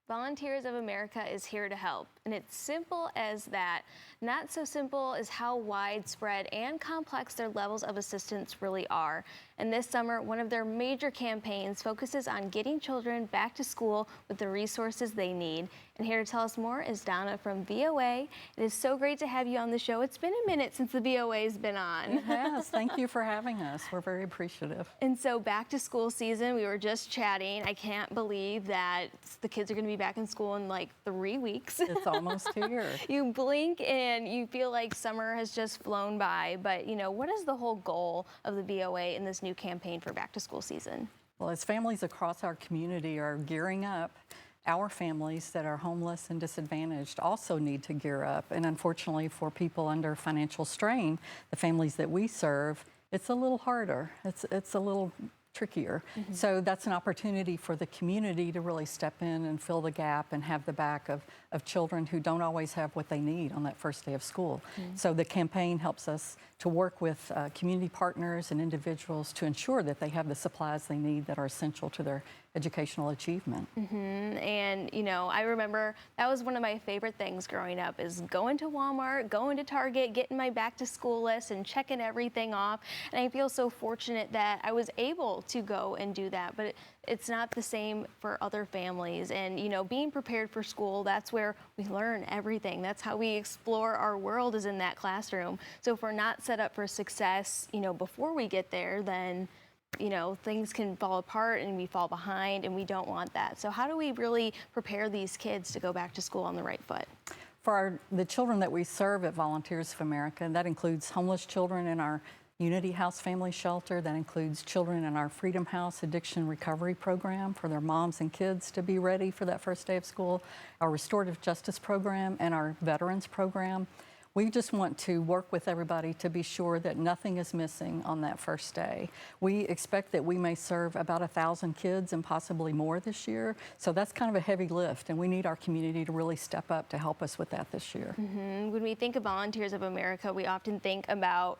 Volunteers of America is here to help, and it's simple as that. Not so simple is how widespread and complex their levels of assistance really are. And this summer, one of their major campaigns focuses on getting children back to school with the resources they need. And here to tell us more is Donna from VOA. It is so great to have you on the show. It's been a minute since the VOA's been on. It has. Thank you for having us. We're very appreciative. And so back to school season, we were just chatting. I can't believe that the kids are going to be back in school in like 3 weeks. It's almost here. You blink and you feel like summer has just flown by. But, what is the whole goal of the VOA in this new campaign for back to school season? Well, as families across our community are gearing up, our families that are homeless and disadvantaged also need to gear up. And unfortunately, for people under financial strain, the families that we serve, it's a little harder. It's a little trickier. Mm-hmm. So that's an opportunity for the community to really step in and fill the gap and have the back of children who don't always have what they need on that first day of school. Mm-hmm. So the campaign helps us to work with community partners and individuals to ensure that they have the supplies they need that are essential to their educational achievement. Mm-hmm. And, I remember that was one of my favorite things growing up is going to Walmart, going to Target, getting my back to school list and checking everything off. And I feel so fortunate that I was able to go and do that. But it's not the same for other families. And, being prepared for school, that's where we learn everything. That's how we explore our world, is in that classroom. So if we're not set up for success, before we get there, then things can fall apart and we fall behind, and we don't want that. So how do we really prepare these kids to go back to school on the right foot? For the children that we serve at Volunteers of America, and that includes homeless children in our Unity House Family Shelter, that includes children in our Freedom House Addiction Recovery Program for their moms and kids to be ready for that first day of school, our Restorative Justice Program, and our Veterans Program. We just want to work with everybody to be sure that nothing is missing on that first day. We expect that we may serve about 1,000 kids and possibly more this year. So that's kind of a heavy lift, and we need our community to really step up to help us with that this year. Mm-hmm. When we think of Volunteers of America, we often think about,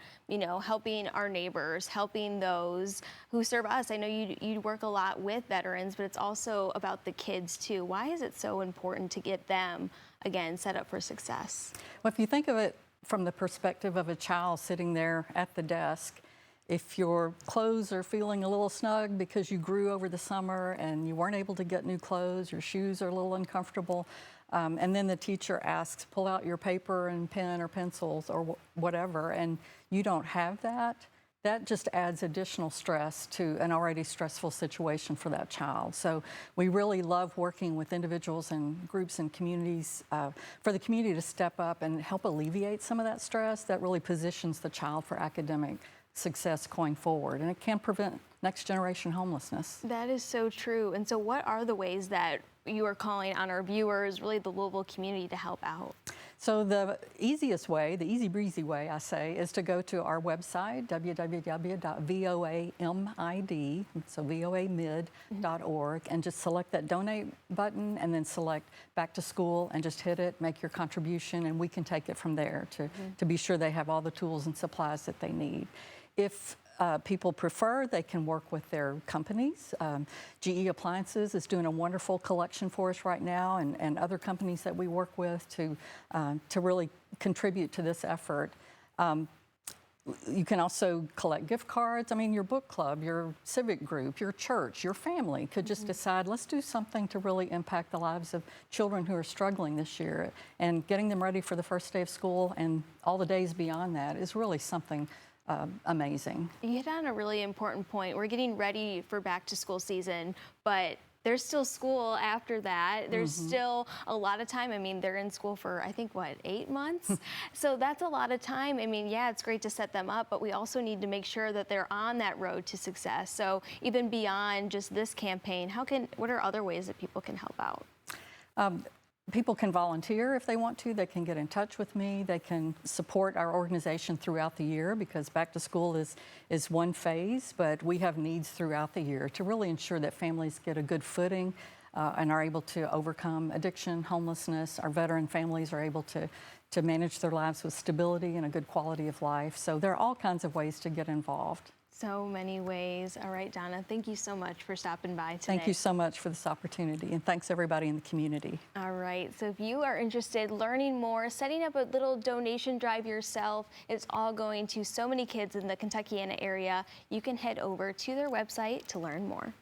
helping our neighbors, helping those who serve us. I know you work a lot with veterans, but it's also about the kids too. Why is it so important to get them, again, set up for success? Well, if you think of it from the perspective of a child sitting there at the desk, if your clothes are feeling a little snug because you grew over the summer and you weren't able to get new clothes, your shoes are a little uncomfortable, and then the teacher asks, pull out your paper and pen or pencils or whatever, and you don't have that, that just adds additional stress to an already stressful situation for that child. So we really love working with individuals and groups and communities for the community to step up and help alleviate some of that stress that really positions the child for academic success going forward. And it can prevent next generation homelessness. That is so true. And so what are the ways that you are calling on our viewers, really the Louisville community, to help out? So the easiest way, the easy breezy way, I say, is to go to our website, www.voamid, so voamid.org, and just select that donate button and then select back to school and just hit it, make your contribution, and we can take it from there to be sure they have all the tools and supplies that they need. If people prefer, they can work with their companies. GE Appliances is doing a wonderful collection for us right now, and other companies that we work with to really contribute to this effort. You can also collect gift cards. I mean, your book club, your civic group, your church, your family could just decide, let's do something to really impact the lives of children who are struggling this year. And getting them ready for the first day of school and all the days beyond that is really something amazing. You hit on a really important point. We're getting ready for back to school season, but there's still school after that. There's still a lot of time. I mean, they're in school for, I think, 8 months? So that's a lot of time. I mean, yeah, it's great to set them up, but we also need to make sure that they're on that road to success. So even beyond just this campaign, what are other ways that people can help out? People can volunteer if they want to. They can get in touch with me. They can support our organization throughout the year, because back to school is one phase, but we have needs throughout the year to really ensure that families get a good footing and are able to overcome addiction, homelessness. Our veteran families are able to manage their lives with stability and a good quality of life. So there are all kinds of ways to get involved. So many ways. All right, Donna, thank you so much for stopping by today. Thank you so much for this opportunity, and thanks everybody in the community. All right, so if you are interested learning more, setting up a little donation drive yourself, it's all going to so many kids in the Kentuckiana area, you can head over to their website to learn more.